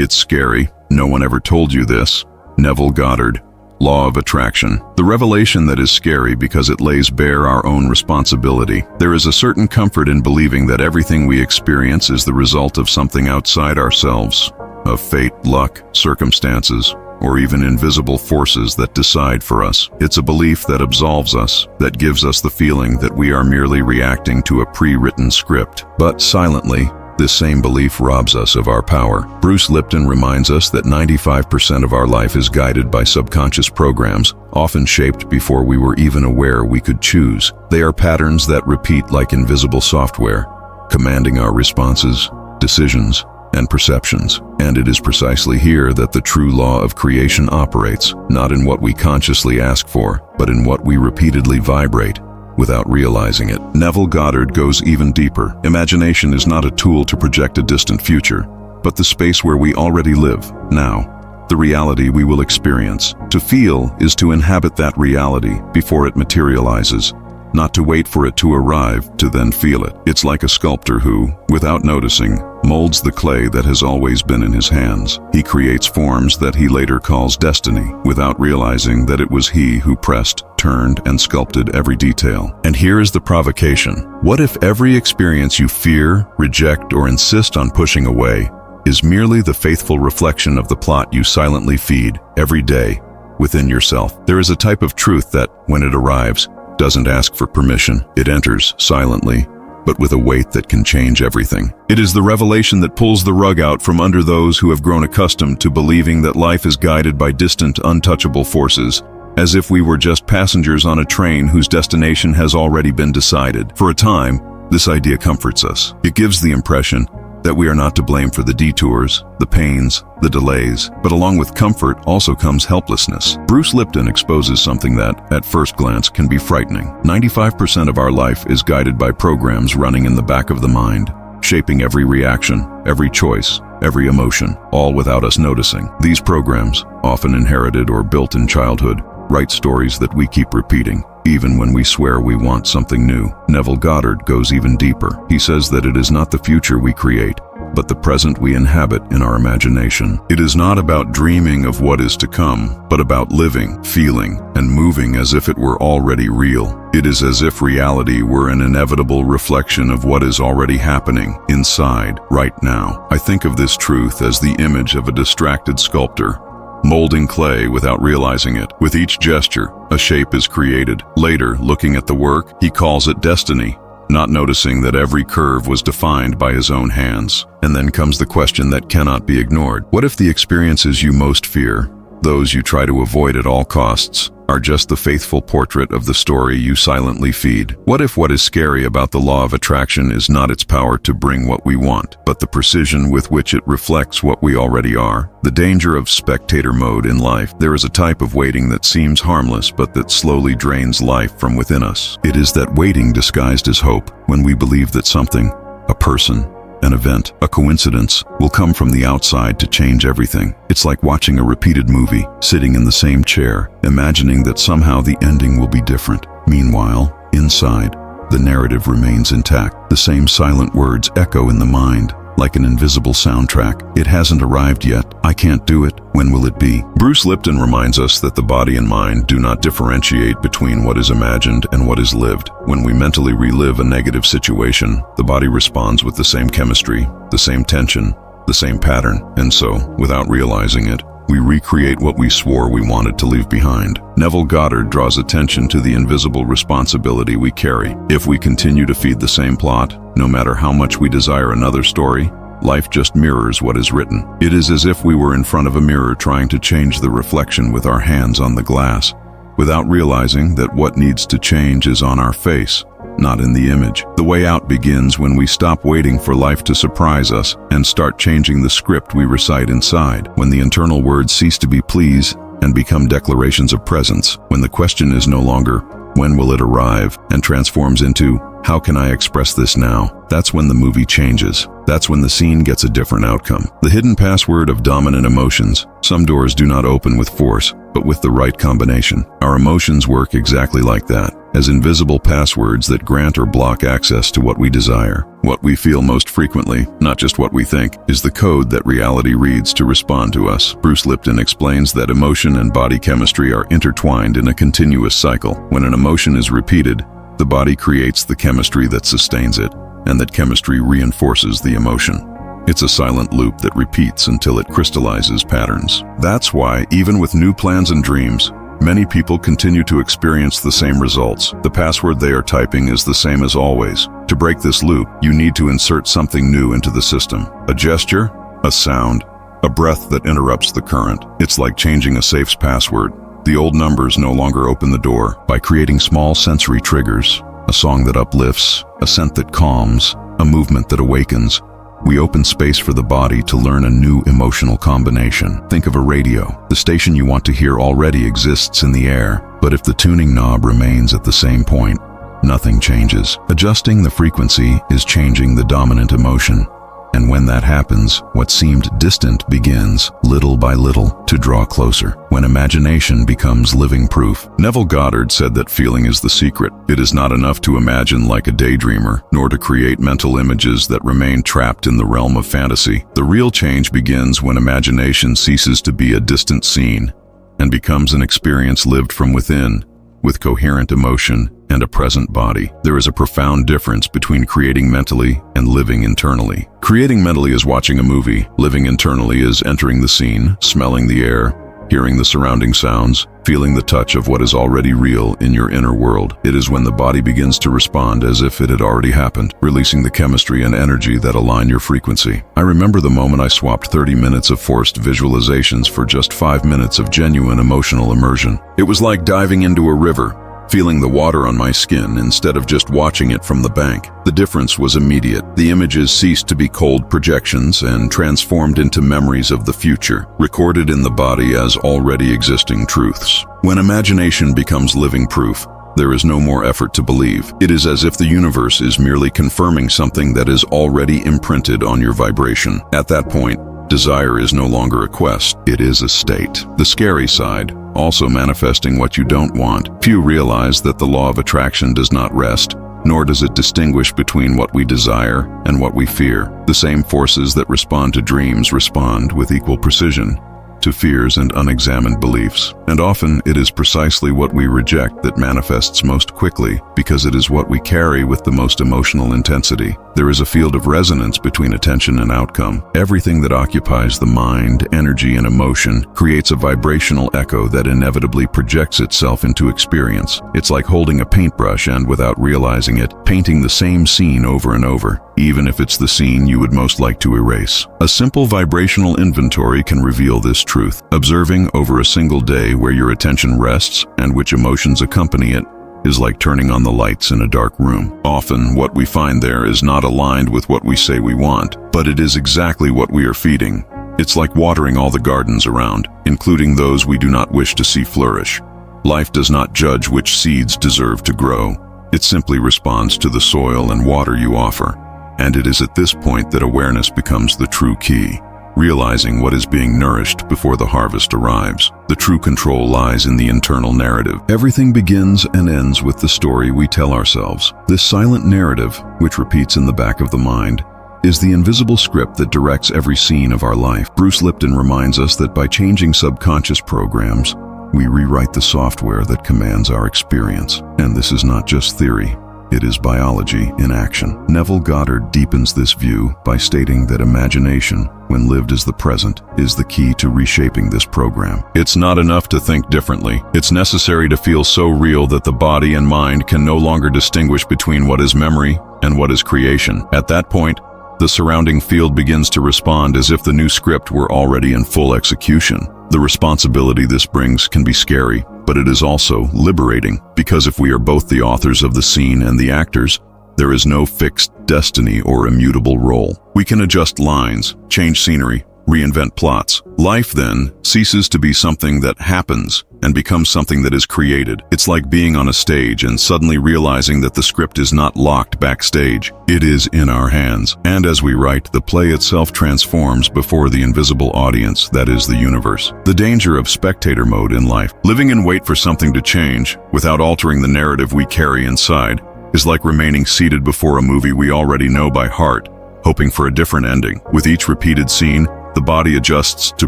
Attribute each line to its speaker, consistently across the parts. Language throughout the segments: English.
Speaker 1: It's scary. No one ever told you this. Neville Goddard. Law of Attraction. The revelation that is scary because it lays bare our own responsibility. There is a certain comfort in believing that everything we experience is the result of something outside ourselves, of fate, luck, circumstances, or even invisible forces that decide for us. It's a belief that absolves us, that gives us the feeling that we are merely reacting to a pre-written script. But silently, this same belief robs us of our power. Bruce Lipton reminds us that 95% of our life is guided by subconscious programs, often shaped before we were even aware we could choose. They are patterns that repeat like invisible software, commanding our responses, decisions, and perceptions. And it is precisely here that the true law of creation operates, not in what we consciously ask for, but in what we repeatedly vibrate without realizing it. Neville Goddard goes even deeper. Imagination is not a tool to project a distant future, but the space where we already live, now, the reality we will experience. To feel is to inhabit that reality before it materializes, not to wait for it to arrive to then feel it. It's like a sculptor who, without noticing, molds the clay that has always been in his hands. He creates forms that he later calls destiny, without realizing that it was he who pressed, turned, and sculpted every detail. And here is the provocation. What if every experience you fear, reject, or insist on pushing away is merely the faithful reflection of the plot you silently feed every day within yourself? There is a type of truth that, when it arrives, doesn't ask for permission. It enters silently, but with a weight that can change everything. It is the revelation that pulls the rug out from under those who have grown accustomed to believing that life is guided by distant, untouchable forces, as if we were just passengers on a train whose destination has already been decided. For a time, this idea comforts us. It gives the impression that we are not to blame for the detours, the pains, the delays, but along with comfort also comes helplessness. Bruce Lipton exposes something that, at first glance, can be frightening. 95% of our life is guided by programs running in the back of the mind, shaping every reaction, every choice, every emotion, all without us noticing. These programs, often inherited or built in childhood, write stories that we keep repeating, even when we swear we want something new. Neville Goddard goes even deeper. He says that it is not the future we create, but the present we inhabit in our imagination. It is not about dreaming of what is to come, but about living, feeling, and moving as if it were already real. It is as if reality were an inevitable reflection of what is already happening inside, right now. I think of this truth as the image of a distracted sculptor, molding clay without realizing it. With each gesture, a shape is created. Later, looking at the work, he calls it destiny, not noticing that every curve was defined by his own hands. And then comes the question that cannot be ignored. What if the experiences you most fear, those you try to avoid at all costs, are just the faithful portrait of the story you silently feed? What if what is scary about the law of attraction is not its power to bring what we want, but the precision with which it reflects what we already are? The danger of spectator mode in life. There is a type of waiting that seems harmless, but that slowly drains life from within us. It is that waiting disguised as hope, when we believe that something, a person, an event, a coincidence, will come from the outside to change everything. It's like watching a repeated movie, sitting in the same chair, imagining that somehow the ending will be different. Meanwhile, inside, the narrative remains intact. The same silent words echo in the mind, like an invisible soundtrack. It hasn't arrived yet. I can't do it. When will it be? Bruce Lipton reminds us that the body and mind do not differentiate between what is imagined and what is lived. When we mentally relive a negative situation, the body responds with the same chemistry, the same tension, the same pattern, and so, without realizing it, we recreate what we swore we wanted to leave behind. Neville Goddard draws attention to the invisible responsibility we carry. If we continue to feed the same plot, no matter how much we desire another story, life just mirrors what is written. It is as if we were in front of a mirror trying to change the reflection with our hands on the glass, without realizing that what needs to change is on our face, not in the image. The way out begins when we stop waiting for life to surprise us and start changing the script we recite inside. When the internal words cease to be please and become declarations of presence. When the question is no longer, when will it arrive, and transforms into, how can I express this now? That's when the movie changes. That's when the scene gets a different outcome. The hidden password of dominant emotions. Some doors do not open with force, but with the right combination. Our emotions work exactly like that. as invisible passwords that grant or block access to what we desire. What we feel most frequently, not just what we think, is the code that reality reads to respond to us. Bruce Lipton explains that emotion and body chemistry are intertwined in a continuous cycle. When an emotion is repeated, the body creates the chemistry that sustains it, and that chemistry reinforces the emotion. It's a silent loop that repeats until it crystallizes patterns. That's why, even with new plans and dreams, many people continue to experience the same results. The password they are typing is the same as always. To break this loop, you need to insert something new into the system. A gesture, a sound, a breath that interrupts the current. It's like changing a safe's password. The old numbers no longer open the door. By creating small sensory triggers, a song that uplifts, a scent that calms, a movement that awakens, we open space for the body to learn a new emotional combination. Think of a radio. The station you want to hear already exists in the air, but if the tuning knob remains at the same point, nothing changes. Adjusting the frequency is changing the dominant emotion. And when that happens, what seemed distant begins, little by little, to draw closer. When imagination becomes living proof. Neville Goddard said that feeling is the secret. It is not enough to imagine like a daydreamer, nor to create mental images that remain trapped in the realm of fantasy. The real change begins when imagination ceases to be a distant scene and becomes an experience lived from within, with coherent emotion and a present body. There is a profound difference between creating mentally and living internally. Creating mentally is watching a movie. Living internally is entering the scene, smelling the air, hearing the surrounding sounds, feeling the touch of what is already real in your inner world. It is when the body begins to respond as if it had already happened, releasing the chemistry and energy that align your frequency. I remember the moment I swapped 30 minutes of forced visualizations for just 5 minutes of genuine emotional immersion. It was like diving into a river, feeling the water on my skin instead of just watching it from the bank. The difference was immediate. The images ceased to be cold projections and transformed into memories of the future, recorded in the body as already existing truths. When imagination becomes living proof, there is no more effort to believe. It is as if the universe is merely confirming something that is already imprinted on your vibration. At that point, desire is no longer a quest, it is a state. The scary side, also manifesting what you don't want. Few realize that the law of attraction does not rest, nor does it distinguish between what we desire and what we fear. The same forces that respond to dreams respond with equal precision to fears and unexamined beliefs. And often it is precisely what we reject that manifests most quickly, because it is what we carry with the most emotional intensity. There is a field of resonance between attention and outcome. Everything that occupies the mind, energy, and emotion creates a vibrational echo that inevitably projects itself into experience. It's like holding a paintbrush and, without realizing it, painting the same scene over and over, even if it's the scene you would most like to erase. A simple vibrational inventory can reveal this truth. Observing over a single day where your attention rests and which emotions accompany it is like turning on the lights in a dark room. Often, what we find there is not aligned with what we say we want, but it is exactly what we are feeding. It's like watering all the gardens around, including those we do not wish to see flourish. Life does not judge which seeds deserve to grow. It simply responds to the soil and water you offer. And it is at this point that awareness becomes the true key. Realizing what is being nourished before the harvest arrives. The true control lies in the internal narrative. Everything begins and ends with the story we tell ourselves. This silent narrative, which repeats in the back of the mind, is the invisible script that directs every scene of our life. Bruce Lipton reminds us that by changing subconscious programs, we rewrite the software that commands our experience. And this is not just theory. It is biology in action. Neville Goddard deepens this view by stating that imagination, when lived as the present, is the key to reshaping this program. It's not enough to think differently. It's necessary to feel so real that the body and mind can no longer distinguish between what is memory and what is creation. At that point, the surrounding field begins to respond as if the new script were already in full execution. The responsibility this brings can be scary, but it is also liberating, because if we are both the authors of the scene and the actors, there is no fixed destiny or immutable role. We can adjust lines, change scenery, reinvent plots. Life then ceases to be something that happens and becomes something that is created. It's like being on a stage and suddenly realizing that the script is not locked backstage. It is in our hands. And as we write, the play itself transforms before the invisible audience that is the universe. The danger of spectator mode in life, living in wait for something to change without altering the narrative we carry inside, is like remaining seated before a movie we already know by heart, hoping for a different ending. With each repeated scene, the body adjusts to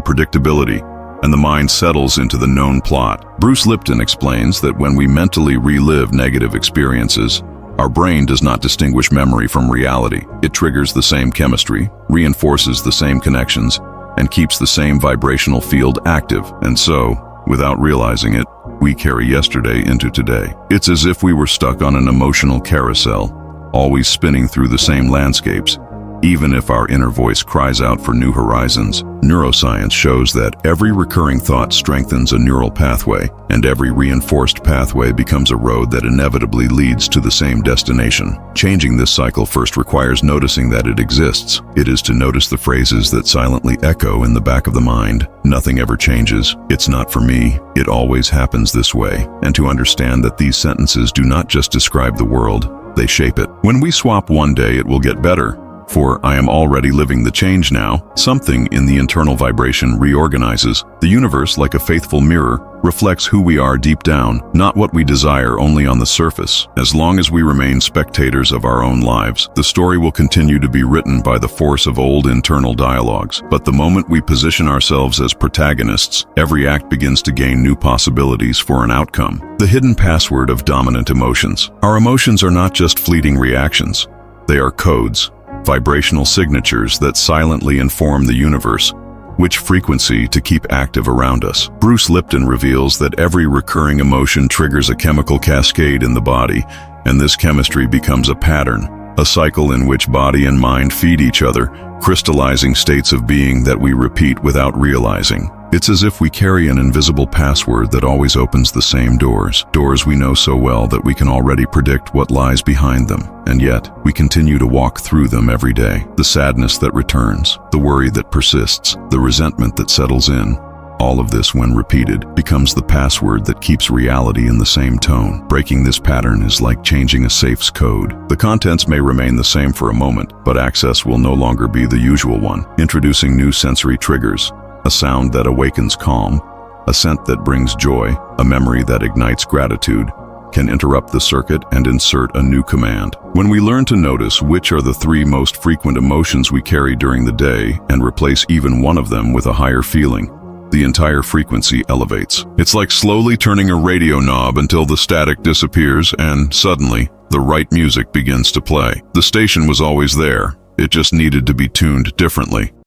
Speaker 1: predictability, and the mind settles into the known plot. Bruce Lipton explains that when we mentally relive negative experiences, our brain does not distinguish memory from reality. It triggers the same chemistry, reinforces the same connections, and keeps the same vibrational field active. And so, without realizing it, we carry yesterday into today. It's as if we were stuck on an emotional carousel, always spinning through the same landscapes, even if our inner voice cries out for new horizons. Neuroscience shows that every recurring thought strengthens a neural pathway, and every reinforced pathway becomes a road that inevitably leads to the same destination. Changing this cycle first requires noticing that it exists. It is to notice the phrases that silently echo in the back of the mind. Nothing ever changes. It's not for me. It always happens this way. And to understand that these sentences do not just describe the world, they shape it. When we swap one day, it will get better. For I am already living the change now. Something in the internal vibration reorganizes. The universe, like a faithful mirror, reflects who we are deep down, not what we desire only on the surface. As long as we remain spectators of our own lives, the story will continue to be written by the force of old internal dialogues. But the moment we position ourselves as protagonists, every act begins to gain new possibilities for an outcome. The hidden password of dominant emotions. Our emotions are not just fleeting reactions. They are codes, vibrational signatures that silently inform the universe which frequency to keep active around us. Bruce Lipton reveals that every recurring emotion triggers a chemical cascade in the body, and this chemistry becomes a pattern, a cycle in which body and mind feed each other, crystallizing states of being that we repeat without realizing. It's as if we carry an invisible password that always opens the same doors we know so well that we can already predict what lies behind them. And yet, we continue to walk through them every day. The sadness that returns, the worry that persists, the resentment that settles in. All of this, when repeated, becomes the password that keeps reality in the same tone. Breaking this pattern is like changing a safe's code. The contents may remain the same for a moment, but access will no longer be the usual one, introducing new sensory triggers. A sound that awakens calm, a scent that brings joy, a memory that ignites gratitude, can interrupt the circuit and insert a new command. When we learn to notice which are the 3 most frequent emotions we carry during the day and replace even one of them with a higher feeling, the entire frequency elevates. It's like slowly turning a radio knob until the static disappears and, suddenly, the right music begins to play. The station was always there. It just needed to be tuned differently.